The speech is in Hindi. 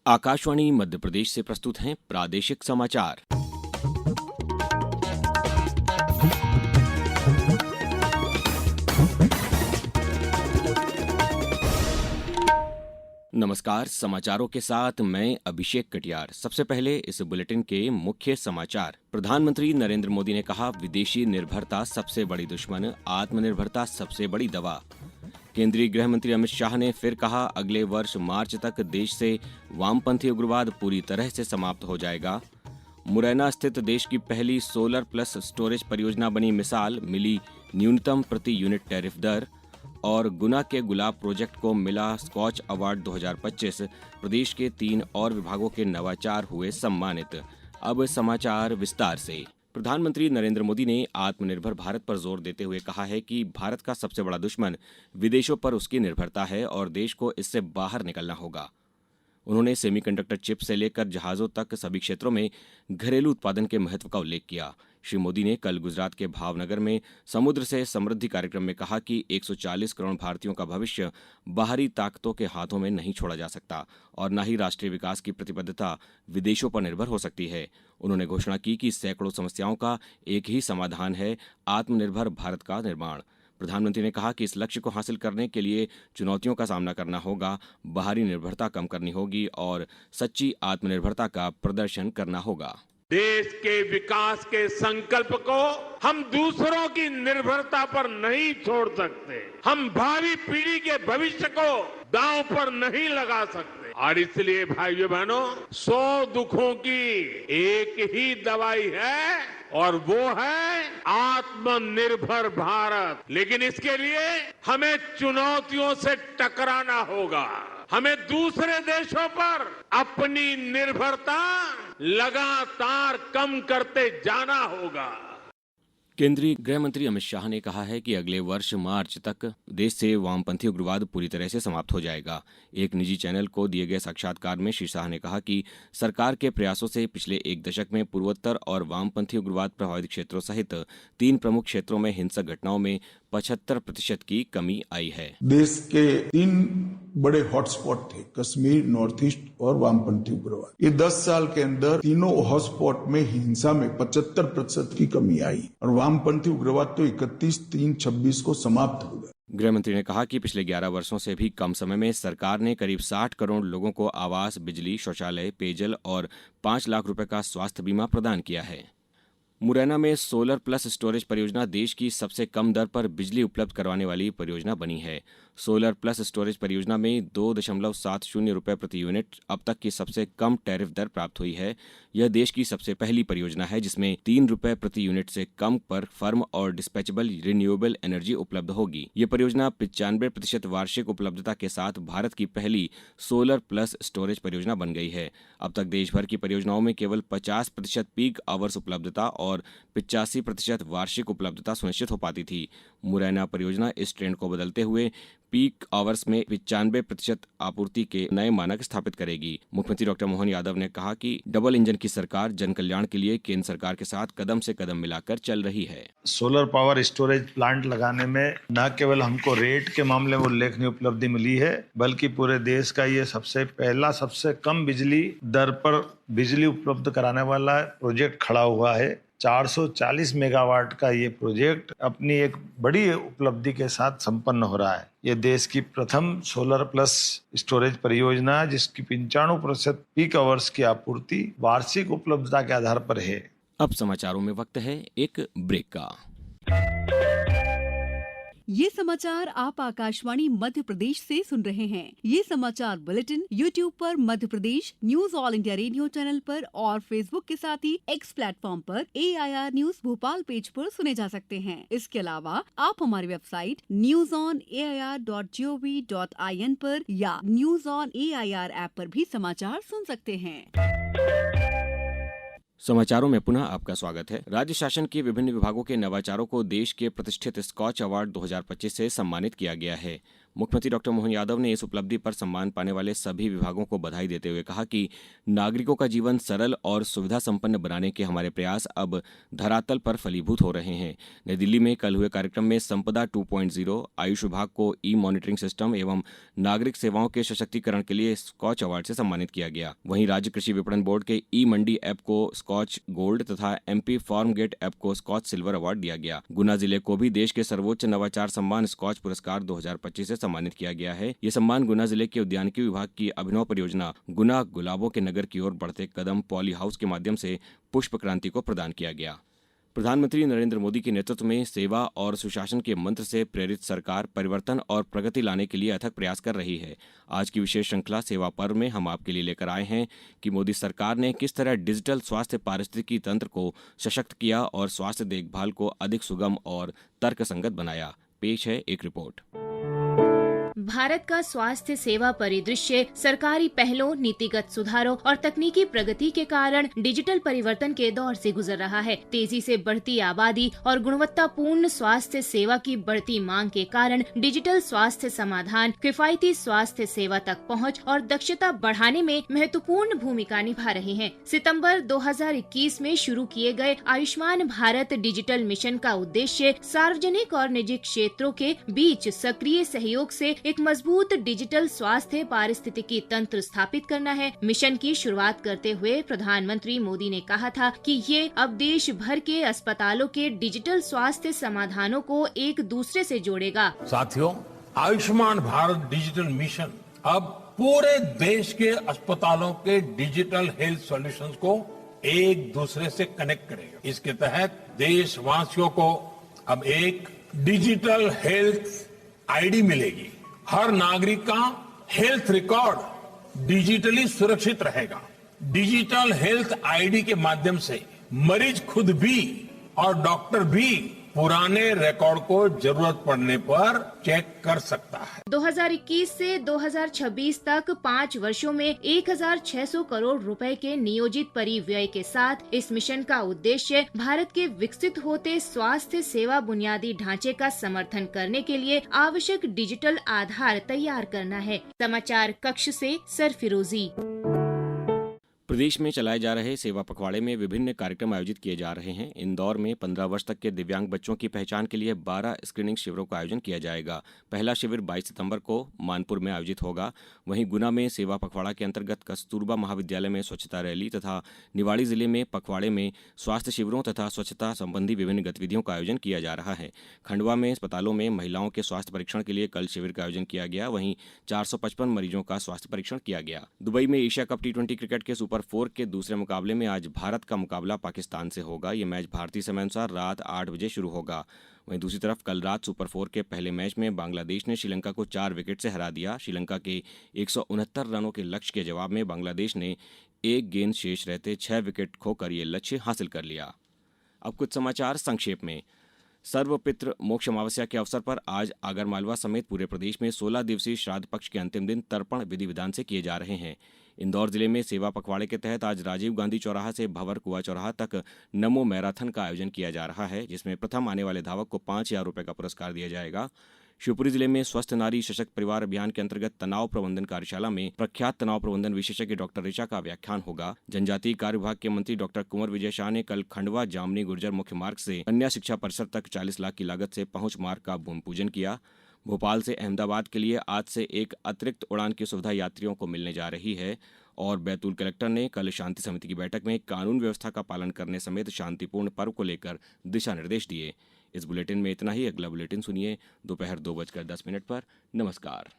आकाशवाणी मध्य प्रदेश से प्रस्तुत हैं प्रादेशिक समाचार। नमस्कार, समाचारों के साथ मैं अभिषेक कटियार। सबसे पहले इस बुलेटिन के मुख्य समाचार। प्रधानमंत्री नरेंद्र मोदी ने कहा, विदेशी निर्भरता सबसे बड़ी दुश्मन, आत्मनिर्भरता सबसे बड़ी दवा। केंद्रीय गृह मंत्री अमित शाह ने फिर कहा, अगले वर्ष मार्च तक देश से वामपंथी उग्रवाद पूरी तरह से समाप्त हो जाएगा। मुरैना स्थित देश की पहली सोलर प्लस स्टोरेज परियोजना बनी मिसाल, मिली न्यूनतम प्रति यूनिट टैरिफ दर। और गुना के गुलाब प्रोजेक्ट को मिला स्कॉच अवार्ड 2025। प्रदेश के 3 और विभागों के नवाचार हुए सम्मानित। अब समाचार विस्तार से। प्रधानमंत्री नरेंद्र मोदी ने आत्मनिर्भर भारत पर जोर देते हुए कहा है कि भारत का सबसे बड़ा दुश्मन विदेशों पर उसकी निर्भरता है और देश को इससे बाहर निकलना होगा। उन्होंने सेमीकंडक्टर चिप से लेकर जहाजों तक सभी क्षेत्रों में घरेलू उत्पादन के महत्व का उल्लेख किया। श्री मोदी ने कल गुजरात के भावनगर में समुद्र से समृद्धि कार्यक्रम में कहा कि 140 करोड़ भारतीयों का भविष्य बाहरी ताकतों के हाथों में नहीं छोड़ा जा सकता और न ही राष्ट्रीय विकास की प्रतिबद्धता विदेशों पर निर्भर हो सकती है। उन्होंने घोषणा की कि सैकड़ों समस्याओं का एक ही समाधान है, आत्मनिर्भर भारत का निर्माण। प्रधानमंत्री ने कहा कि इस लक्ष्य को हासिल करने के लिए चुनौतियों का सामना करना होगा, बाहरी निर्भरता कम करनी होगी और सच्ची आत्मनिर्भरता का प्रदर्शन करना होगा। देश के विकास के संकल्प को हम दूसरों की निर्भरता पर नहीं छोड़ सकते। हम भावी पीढ़ी के भविष्य को दांव पर नहीं लगा सकते। और इसलिए भाइयों बहनों, 100 दुखों की एक ही दवाई है और वो है आत्मनिर्भर भारत। लेकिन इसके लिए हमें चुनौतियों से टकराना होगा। हमें दूसरे देशों पर अपनी निर्भरता लगातार कम करते जाना होगा। केंद्रीय गृह मंत्री अमित शाह ने कहा है कि अगले वर्ष मार्च तक देश से वामपंथी उग्रवाद पूरी तरह से समाप्त हो जाएगा। एक निजी चैनल को दिए गए साक्षात्कार में श्री शाह ने कहा कि सरकार के प्रयासों से पिछले एक दशक में पूर्वोत्तर और वामपंथी उग्रवाद प्रभावित क्षेत्रों सहित 3 प्रमुख क्षेत्रों में हिंसक घटनाओं में 75% की कमी आई है। देश के 3 बड़े हॉटस्पॉट थे, कश्मीर, नॉर्थ ईस्ट और वामपंथी उग्रवाद। ये 10 साल के अंदर तीनों हॉटस्पॉट में हिंसा में 75% की कमी आई और वामपंथी उग्रवाद तो 31/3/26 को समाप्त हो गया। गृह मंत्री ने कहा कि पिछले 11 वर्षों से भी कम समय में सरकार ने करीब 60 करोड़ लोगों को आवास, बिजली, शौचालय, पेयजल और 5 लाख रुपए का स्वास्थ्य बीमा प्रदान किया है। मुरैना में सोलर प्लस स्टोरेज परियोजना देश की सबसे कम दर पर बिजली उपलब्ध करवाने वाली परियोजना बनी है। सोलर प्लस स्टोरेज परियोजना में 2.70 रुपए प्रति यूनिट अब तक की सबसे कम टैरिफ दर प्राप्त हुई है। यह देश की सबसे पहली परियोजना है जिसमें 3 रुपए प्रति यूनिट से कम पर फर्म और डिस्पैचेबल रिन्यूएबल एनर्जी उपलब्ध होगी। यह परियोजना 95% वार्षिक उपलब्धता के साथ भारत की पहली सोलर प्लस स्टोरेज परियोजना बन गई है। अब तक देश भर की परियोजनाओं में केवल 50% पीक आवर्स उपलब्धता और 85% वार्षिक उपलब्धता सुनिश्चित हो पाती थी। मुरैना परियोजना इस ट्रेंड को बदलते हुए पीक आवर्स में 95% आपूर्ति के नए मानक स्थापित करेगी। मुख्यमंत्री डॉक्टर मोहन यादव ने कहा कि डबल इंजन की सरकार जन कल्याण के लिए केंद्र सरकार के साथ कदम से कदम मिलाकर चल रही है। सोलर पावर स्टोरेज प्लांट लगाने में न केवल हमको रेट के मामले में उल्लेखनीय उपलब्धि मिली है, बल्कि पूरे देश का ये सबसे कम बिजली दर पर बिजली उपलब्ध कराने वाला प्रोजेक्ट खड़ा हुआ है। 440 मेगावाट का ये प्रोजेक्ट अपनी एक बड़ी उपलब्धि के साथ संपन्न हो रहा है। ये देश की प्रथम सोलर प्लस स्टोरेज परियोजना जिसकी 95% पीक आवर्स की आपूर्ति वार्षिक उपलब्धता के आधार पर है। अब समाचारों में वक्त है एक ब्रेक का। ये समाचार आप आकाशवाणी मध्य प्रदेश से सुन रहे हैं। ये समाचार बुलेटिन YouTube पर Madhya Pradesh news All India Radio channel पर और Facebook के साथ ही X प्लेटफॉर्म पर AIR न्यूज भोपाल पेज पर सुने जा सकते हैं। इसके अलावा आप हमारी वेबसाइट newsonair.gov.in पर या न्यूज ऑन AIR ऐप पर भी समाचार सुन सकते हैं। समाचारों में पुनः आपका स्वागत है। राज्य शासन के विभिन्न विभागों के नवाचारों को देश के प्रतिष्ठित स्कॉच अवार्ड 2025 से सम्मानित किया गया है। मुख्यमंत्री डॉक्टर मोहन यादव ने इस उपलब्धि पर सम्मान पाने वाले सभी विभागों को बधाई देते हुए कहा कि नागरिकों का जीवन सरल और सुविधा संपन्न बनाने के हमारे प्रयास अब धरातल पर फलीभूत हो रहे हैं। नई दिल्ली में कल हुए कार्यक्रम में संपदा 2.0, आयुष विभाग को ई मॉनिटरिंग सिस्टम एवं नागरिक सेवाओं के सशक्तिकरण के लिए स्कॉच अवार्ड से सम्मानित किया गया। वहीं राज्य कृषि विपणन बोर्ड के ई मंडी ऐप को स्कॉच गोल्ड तथा MP फार्म गेट ऐप को स्कॉच सिल्वर अवार्ड दिया गया। गुना जिले को भी देश के सर्वोच्च नवाचार सम्मान स्कॉच पुरस्कार 2025 से सम्मानित किया गया है। ये सम्मान गुना जिले के उद्यानिकी विभाग की अभिनव परियोजना गुना गुलाबों के नगर की ओर बढ़ते कदम पॉली हाउस के माध्यम से पुष्प क्रांति को प्रदान किया गया। प्रधानमंत्री नरेंद्र मोदी के नेतृत्व में सेवा और सुशासन के मंत्र से प्रेरित सरकार परिवर्तन और प्रगति लाने के लिए अथक प्रयास कर रही है। आज की विशेष श्रृंखला सेवा पर्व में हम आपके लिए लेकर आए हैं कि मोदी सरकार ने किस तरह डिजिटल स्वास्थ्य पारिस्थितिकी तंत्र को सशक्त किया और स्वास्थ्य देखभाल को अधिक सुगम और तर्कसंगत बनाया। पेश है एक रिपोर्ट। भारत का स्वास्थ्य सेवा परिदृश्य सरकारी पहलों, नीतिगत सुधारों और तकनीकी प्रगति के कारण डिजिटल परिवर्तन के दौर से गुजर रहा है। तेजी से बढ़ती आबादी और गुणवत्तापूर्ण स्वास्थ्य सेवा की बढ़ती मांग के कारण डिजिटल स्वास्थ्य समाधान किफायती स्वास्थ्य सेवा तक पहुंच और दक्षता बढ़ाने में महत्वपूर्ण भूमिका निभा रहे हैं। सितंबर 2021 में शुरू किए गए आयुष्मान भारत डिजिटल मिशन का उद्देश्य सार्वजनिक और निजी क्षेत्रों के बीच सक्रिय सहयोग से एक मजबूत डिजिटल स्वास्थ्य पारिस्थितिकी तंत्र स्थापित करना है। मिशन की शुरुआत करते हुए प्रधानमंत्री मोदी ने कहा था कि ये अब देश भर के अस्पतालों के डिजिटल स्वास्थ्य समाधानों को एक दूसरे से जोड़ेगा। साथियों, आयुष्मान भारत डिजिटल मिशन अब पूरे देश के अस्पतालों के डिजिटल हेल्थ सॉल्यूशंस को एक दूसरे से कनेक्ट करेगा। इसके तहत देशवासियों को अब एक डिजिटल हेल्थ आईडी मिलेगी। हर नागरिक का हेल्थ रिकॉर्ड डिजिटली सुरक्षित रहेगा। डिजिटल हेल्थ आईडी के माध्यम से मरीज खुद भी और डॉक्टर भी पुराने रिकॉर्ड को जरूरत पड़ने पर चेक कर सकता है। 2021 से 2026 तक 5 वर्षों में 1600 करोड़ रुपए के नियोजित परिव्यय के साथ इस मिशन का उद्देश्य भारत के विकसित होते स्वास्थ्य सेवा बुनियादी ढांचे का समर्थन करने के लिए आवश्यक डिजिटल आधार तैयार करना है। समाचार कक्ष से सरफिरोजी। प्रदेश में चलाए जा रहे सेवा पखवाड़े में विभिन्न कार्यक्रम आयोजित किए जा रहे हैं। इंदौर में 15 वर्ष तक के दिव्यांग बच्चों की पहचान के लिए 12 स्क्रीनिंग शिविरों का आयोजन किया जाएगा। पहला शिविर 22 सितंबर को मानपुर में आयोजित होगा। वहीं गुना में सेवा पखवाड़ा के अंतर्गत कस्तूरबा महाविद्यालय में स्वच्छता रैली तथा निवाड़ी जिले में पखवाड़े में स्वास्थ्य शिविरों तथा स्वच्छता संबंधी विभिन्न गतिविधियों का आयोजन किया जा रहा है। खंडवा में अस्पतालों में महिलाओं के स्वास्थ्य परीक्षण के लिए कल शिविर का आयोजन किया गया। वहीं 455 मरीजों का स्वास्थ्य परीक्षण किया गया। दुबई में एशिया कप T20 क्रिकेट के सुपर 4 के दूसरे मुकाबले में आज भारत का मुकाबला पाकिस्तान से होगा। ये मैच भारतीय समय अनुसार रात 8 बजे शुरू होगा। वहीं दूसरी तरफ कल रात सुपर 4 के पहले मैच में बांग्लादेश ने श्रीलंका को 4 विकेट से हरा दिया। श्रीलंका के 169 रनों के लक्ष्य के जवाब में बांग्लादेश ने एक गेंद शेष रहते 6 विकेट खोकर ये लक्ष्य हासिल कर लिया। अब कुछ समाचार संक्षेप में। सर्वपितृ मोक्ष अमावस्या के अवसर पर आज आगरमालवा समेत पूरे प्रदेश में 16 दिवसीय श्राद्ध पक्ष के अंतिम दिन तर्पण विधि विधान से किए जा रहे हैं। इंदौर जिले में सेवा पखवाड़े के तहत आज राजीव गांधी चौराहा से भंवर कुआं चौराहा तक नमो मैराथन का आयोजन किया जा रहा है, जिसमें प्रथम आने वाले धावक को 5,000 रुपये का पुरस्कार दिया जाएगा। शिवपुरी जिले में स्वस्थ नारी सशक्त परिवार अभियान के अंतर्गत तनाव प्रबंधन कार्यशाला में प्रख्यात तनाव प्रबंधन विशेषज्ञ डॉक्टर ऋचा का व्याख्यान होगा। जनजातीय कार्य विभाग के मंत्री डॉक्टर कुंवर विजय शाह ने कल खंडवा जामनी गुर्जर मुख्य मार्ग से कन्या शिक्षा परिसर तक 40 लाख की लागत से पहुंच मार्ग का भूमि पूजन किया। भोपाल से अहमदाबाद के लिए आज से एक अतिरिक्त उड़ान की सुविधा यात्रियों को मिलने जा रही है। और बैतूल कलेक्टर ने कल शांति समिति की बैठक में कानून व्यवस्था का पालन करने समेत शांतिपूर्ण पर्व को लेकर दिशा निर्देश दिए। इस बुलेटिन में इतना ही। अगला बुलेटिन सुनिए दोपहर 2:10 पर। नमस्कार।